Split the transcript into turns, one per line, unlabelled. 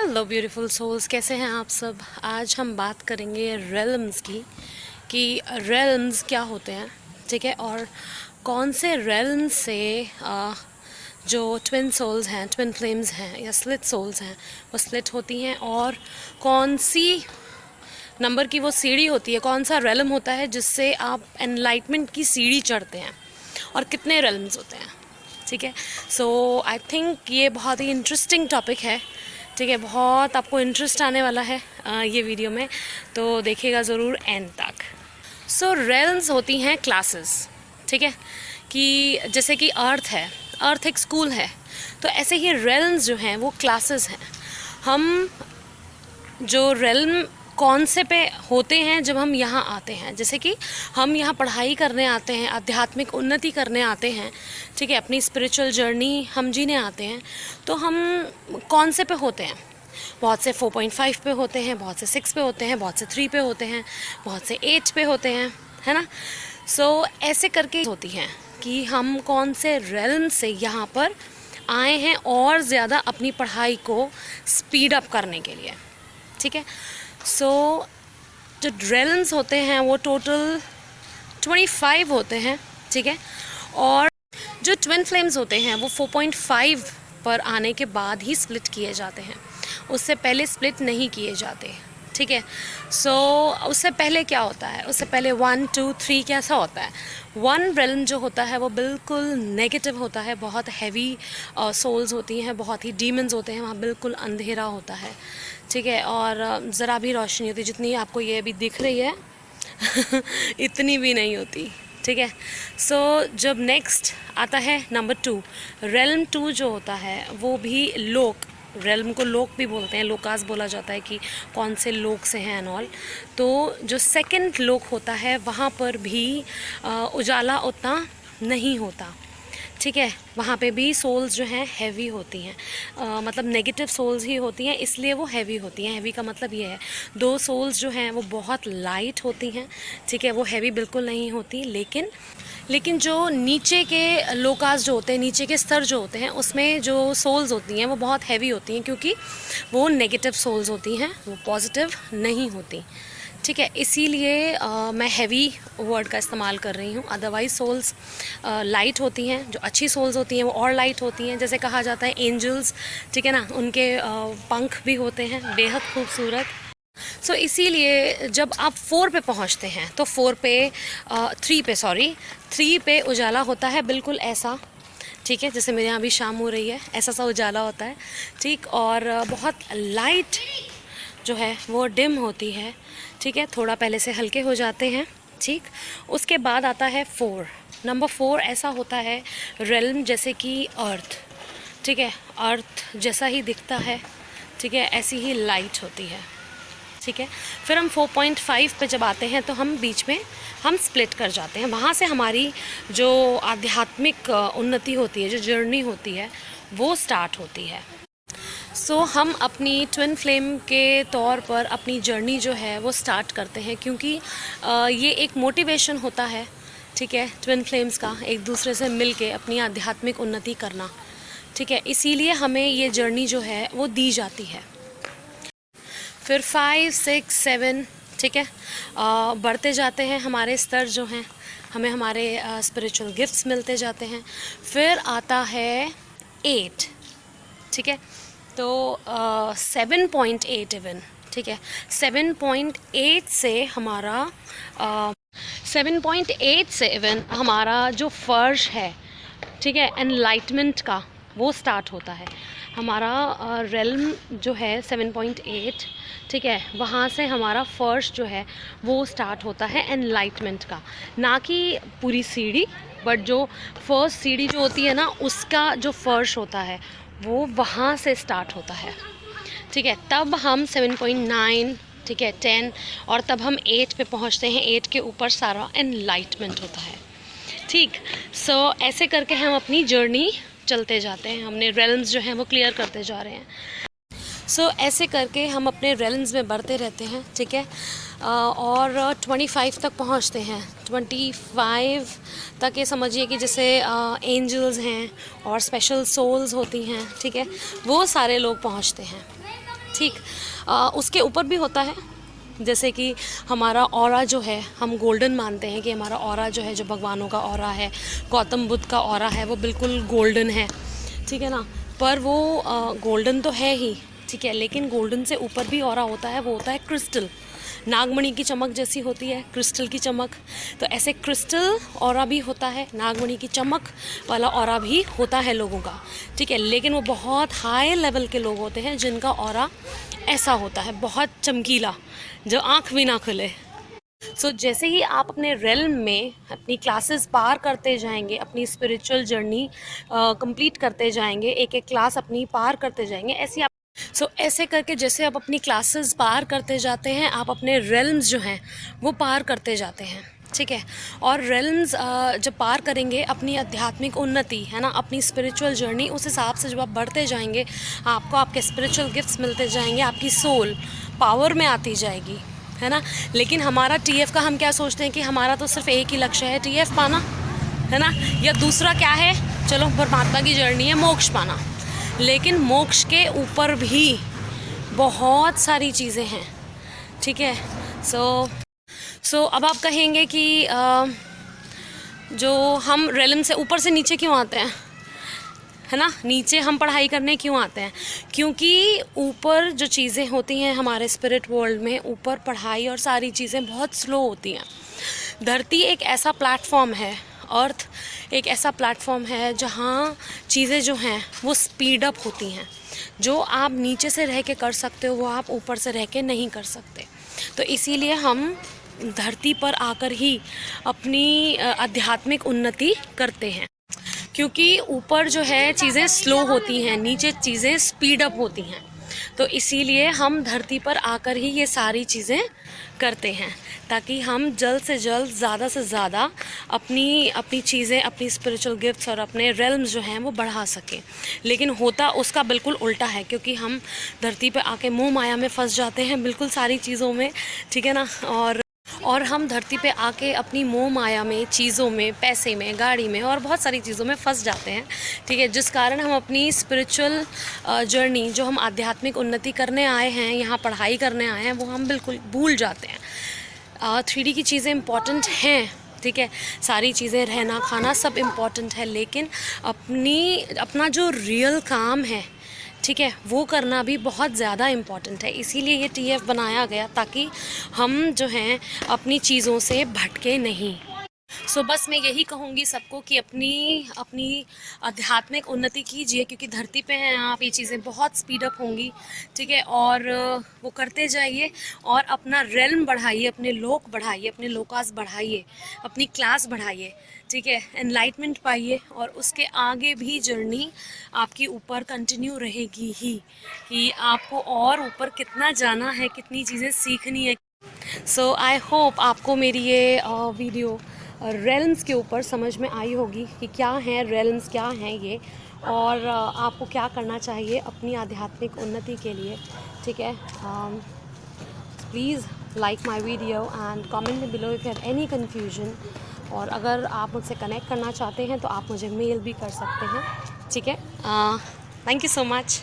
Hello beautiful souls, कैसे हैं आप सब। आज हम बात करेंगे रेल्म्स की कि रेल्म्स क्या होते हैं, ठीक है, और कौन से रेल्म्स से जो ट्विन सोल्स हैं, ट्विन फ्लेम्स हैं या स्प्लिट सोल्स हैं, वो स्प्लिट होती हैं, और कौन सी नंबर की वो सीढ़ी होती है, कौन सा रेल्म होता है जिससे आप एनलाइटमेंट की सीढ़ी चढ़ते हैं, और कितने रेल्म्स होते हैं। ठीक है, सो आई थिंक ये बहुत ही इंटरेस्टिंग टॉपिक है। ठीक है, बहुत आपको इंटरेस्ट आने वाला है ये वीडियो में, तो देखिएगा ज़रूर एंड तक। सो रेल्म्स होती हैं क्लासेस, ठीक है, कि जैसे कि अर्थ है, अर्थ एक स्कूल है, तो ऐसे ही रेल्म्स जो हैं वो क्लासेस हैं। हम जो रेल्म कौन से पे होते हैं जब हम यहाँ आते हैं, जैसे कि हम यहाँ पढ़ाई करने आते हैं, आध्यात्मिक उन्नति करने आते हैं, ठीक है, अपनी स्पिरिचुअल जर्नी हम जीने आते हैं, तो हम कौन से पे होते हैं। बहुत से 4.5 पे होते हैं, बहुत से 6 पे होते हैं, बहुत से 3 पे होते हैं, बहुत से 8 पे होते हैं, है ना। सो ऐसे करके होती हैं कि हम कौन से रेल्म से यहाँ पर आए हैं और ज़्यादा अपनी पढ़ाई को स्पीड अप करने के लिए, ठीक है। सो जो रेल्म्स होते हैं वो टोटल 25 होते हैं, ठीक है, और जो ट्विन फ्लेम्स होते हैं वो 4.5 पर आने के बाद ही स्प्लिट किए जाते हैं, उससे पहले स्प्लिट नहीं किए जाते, ठीक है। सो उससे पहले क्या होता है, उससे पहले 1 2 3 कैसा होता है। 1 रेल्म जो होता है वो बिल्कुल नेगेटिव होता है, बहुत हैवी सोल्स होती हैं, बहुत ही डीमंस होते हैं, वहाँ बिल्कुल अंधेरा होता है, ठीक है, और ज़रा भी रोशनी होती, जितनी आपको ये अभी दिख रही है इतनी भी नहीं होती, ठीक है। सो जब नेक्स्ट आता है नंबर 2, रेल्म 2 जो होता है वो भी लोक, रेल्म को लोक भी बोलते हैं, लोकास बोला जाता है कि कौन से लोक से हैं एंड ऑल। तो जो सेकंड लोक होता है वहाँ पर भी उजाला उतना नहीं होता, ठीक है, वहाँ पे भी सोल्स जो हैं हैवी होती हैं, मतलब नेगेटिव सोल्स ही होती हैं, इसलिए वो हैवी होती हैं। हैवी का मतलब ये है, 2 सोल्स जो हैं वो बहुत लाइट होती हैं, ठीक है, वो हैवी बिल्कुल नहीं होती, लेकिन जो नीचे के लोकास जो होते हैं, नीचे के स्तर जो होते हैं, उसमें जो सोल्स होती हैं वो बहुत हैवी होती हैं, क्योंकि वो नेगेटिव सोल्स होती हैं, वो पॉजिटिव नहीं होती, ठीक है, इसीलिए मैं हैवी वर्ड का इस्तेमाल कर रही हूँ। अदरवाइज सोल्स लाइट होती हैं, जो अच्छी सोल्स होती हैं वो और लाइट होती हैं, जैसे कहा जाता है एंजल्स, ठीक है ना, उनके पंख भी होते हैं बेहद खूबसूरत। सो इसीलिए जब आप 4 पे पहुँचते हैं तो 3 पे उजाला होता है बिल्कुल ऐसा, ठीक है, जैसे मेरे यहाँ भी शाम हो रही है, ऐसा सा उजाला होता है, ठीक, और बहुत लाइट जो है वो डिम होती है, ठीक है, थोड़ा पहले से हल्के हो जाते हैं, ठीक। उसके बाद आता है 4, नंबर 4 ऐसा होता है रेल्म जैसे कि अर्थ, ठीक है, अर्थ जैसा ही दिखता है, ठीक है, ऐसी ही लाइट होती है, ठीक है। फिर हम 4.5 पे जब आते हैं तो हम बीच में हम स्प्लिट कर जाते हैं, वहाँ से हमारी जो आध्यात्मिक उन्नति होती है, जो जर्नी होती है, वो स्टार्ट होती है। सो हम अपनी ट्विन फ्लेम के तौर पर अपनी जर्नी जो है वो स्टार्ट करते हैं, क्योंकि ये एक मोटिवेशन होता है, ठीक है, ट्विन फ्लेम्स का एक दूसरे से मिल के अपनी आध्यात्मिक उन्नति करना, ठीक है, इसीलिए हमें ये जर्नी जो है वो दी जाती है। फिर 5 6 7, ठीक है, बढ़ते जाते हैं, हमारे स्तर जो हैं, हमें हमारे स्पिरिचुअल गिफ्ट्स मिलते जाते हैं। फिर आता है 8, ठीक है, तो 7.8 इवन, ठीक है, 7.8 से हमारा 7.8 से इवन हमारा जो फर्श है, ठीक है, एनलाइटमेंट का, वो स्टार्ट होता है। हमारा रेल्म जो है 7.8, ठीक है, वहाँ से हमारा फर्श जो है वो स्टार्ट होता है एनलाइटमेंट का, ना कि पूरी सीढ़ी, बट जो फर्स्ट सीढ़ी जो होती है ना, उसका जो फर्श होता है वो वहाँ से स्टार्ट होता है, ठीक है। तब हम 7.9, ठीक है, 10, और तब हम 8 पे पहुँचते हैं, 8 के ऊपर सारा एनलाइटमेंट होता है, ठीक। सो ऐसे करके हम अपनी जर्नी चलते जाते हैं, हमने रेल्म्स जो हैं वो क्लियर करते जा रहे हैं। सो ऐसे करके हम अपने रेल्म्स में बढ़ते रहते हैं, ठीक है, और 25 तक पहुंचते हैं। 25 तक ये समझिए कि जैसे एंजल्स हैं और स्पेशल सोल्स होती हैं, ठीक है, वो सारे लोग पहुंचते हैं, ठीक। उसके ऊपर भी होता है, जैसे कि हमारा ऑरा जो है, हम गोल्डन मानते हैं कि हमारा ऑरा जो है, जो भगवानों का ऑरा है, गौतम बुद्ध का ऑरा है, वो बिल्कुल गोल्डन है, ठीक है ना। पर वो गोल्डन तो है ही, ठीक है, लेकिन गोल्डन से ऊपर भी ऑरा होता है, वो होता है क्रिस्टल। नागमणि की चमक जैसी होती है क्रिस्टल की चमक, तो ऐसे क्रिस्टल ऑरा भी होता है, नागमणि की चमक वाला ऑरा भी होता है लोगों का, ठीक है। लेकिन वो बहुत हाई लेवल के लोग होते हैं जिनका ऑरा ऐसा होता है, बहुत चमकीला, जो आँख भी ना खुले। जैसे ही आप अपने रेल्म में अपनी क्लासेस पार करते जाएंगे, अपनी स्पिरिचुअल जर्नी कंप्लीट करते जाएंगे, एक एक क्लास अपनी पार करते जाएंगे, ऐसे आप ऐसे करके जैसे आप अपनी क्लासेस पार करते जाते हैं, आप अपने रेल्म्स जो हैं वो पार करते जाते हैं, ठीक है। और रेल्म्स जब पार करेंगे, अपनी आध्यात्मिक उन्नति है ना, अपनी स्पिरिचुअल जर्नी, उस हिसाब से जब आप बढ़ते जाएंगे, आपको आपके स्पिरिचुअल गिफ्ट्स मिलते जाएंगे, आपकी सोल पावर में आती जाएगी, है ना। लेकिन हमारा टीएफ का हम क्या सोचते हैं कि हमारा तो सिर्फ एक ही लक्ष्य है, टीएफ पाना, है ना, या दूसरा क्या है, चलो परमात्मा की जर्नी है, मोक्ष पाना। लेकिन मोक्ष के ऊपर भी बहुत सारी चीज़ें हैं, ठीक है। सो अब आप कहेंगे कि जो हम रेलम से ऊपर से नीचे क्यों आते हैं, है ना, नीचे हम पढ़ाई करने क्यों आते हैं? क्योंकि ऊपर जो चीज़ें होती हैं हमारे स्पिरिट वर्ल्ड में, ऊपर पढ़ाई और सारी चीज़ें बहुत स्लो होती हैं। धरती एक ऐसा प्लेटफॉर्म है, अर्थ एक ऐसा प्लेटफॉर्म है जहाँ चीज़ें जो हैं वो स्पीड अप होती हैं। जो आप नीचे से रह के कर सकते हो, वो आप ऊपर से रह के नहीं कर सकते। तो इसीलिए हम धरती पर आकर ही अपनी आध्यात्मिक उन्नति करते हैं, क्योंकि ऊपर जो है चीज़ें स्लो होती हैं, नीचे चीज़ें स्पीड अप होती हैं। तो इसीलिए हम धरती पर आकर ही ये सारी चीज़ें करते हैं, ताकि हम जल्द से जल्द, ज़्यादा से ज़्यादा अपनी चीज़ें, अपनी स्पिरिचुअल गिफ्ट्स और अपने रेल्म्स जो हैं वो बढ़ा सकें। लेकिन होता उसका बिल्कुल उल्टा है, क्योंकि हम धरती पे आके मोह माया में फंस जाते हैं, बिल्कुल सारी चीज़ों में, ठीक है ना। और हम धरती पे आके अपनी मोह माया में, चीज़ों में, पैसे में, गाड़ी में और बहुत सारी चीज़ों में फंस जाते हैं, ठीक है। जिस कारण हम अपनी स्पिरिचुअल जर्नी, जो हम आध्यात्मिक उन्नति करने आए हैं, यहाँ पढ़ाई करने आए हैं, वो हम बिल्कुल भूल जाते हैं। 3D की चीज़ें इम्पॉर्टेंट हैं, ठीक है, सारी चीज़ें, रहना खाना सब इम्पॉर्टेंट है, लेकिन अपना जो रियल काम है, ठीक है, वो करना भी बहुत ज़्यादा इम्पॉर्टेंट है। इसीलिए ये टीएफ बनाया गया, ताकि हम जो हैं अपनी चीज़ों से भटके नहीं। बस मैं यही कहूँगी सबको कि अपनी आध्यात्मिक उन्नति कीजिए, क्योंकि धरती पे हैं आप, ये चीज़ें बहुत स्पीड अप होंगी, ठीक है। और वो करते जाइए और अपना रेल्म बढ़ाइए, अपने लोक बढ़ाइए, अपने लोकास बढ़ाइए, अपनी क्लास बढ़ाइए, ठीक है, एनलाइटमेंट पाइए, और उसके आगे भी जर्नी आपकी ऊपर कंटिन्यू रहेगी ही, कि आपको और ऊपर कितना जाना है, कितनी चीज़ें सीखनी है। आई होप आपको मेरी ये वीडियो रेल्म्स के ऊपर समझ में आई होगी कि क्या हैं रेल्म्स, क्या हैं ये, और आपको क्या करना चाहिए अपनी आध्यात्मिक उन्नति के लिए, ठीक है। Please like my video and comment में below if you have any confusion. और अगर आप मुझसे कनेक्ट करना चाहते हैं तो आप मुझे मेल भी कर सकते हैं, ठीक है। Thank you so much.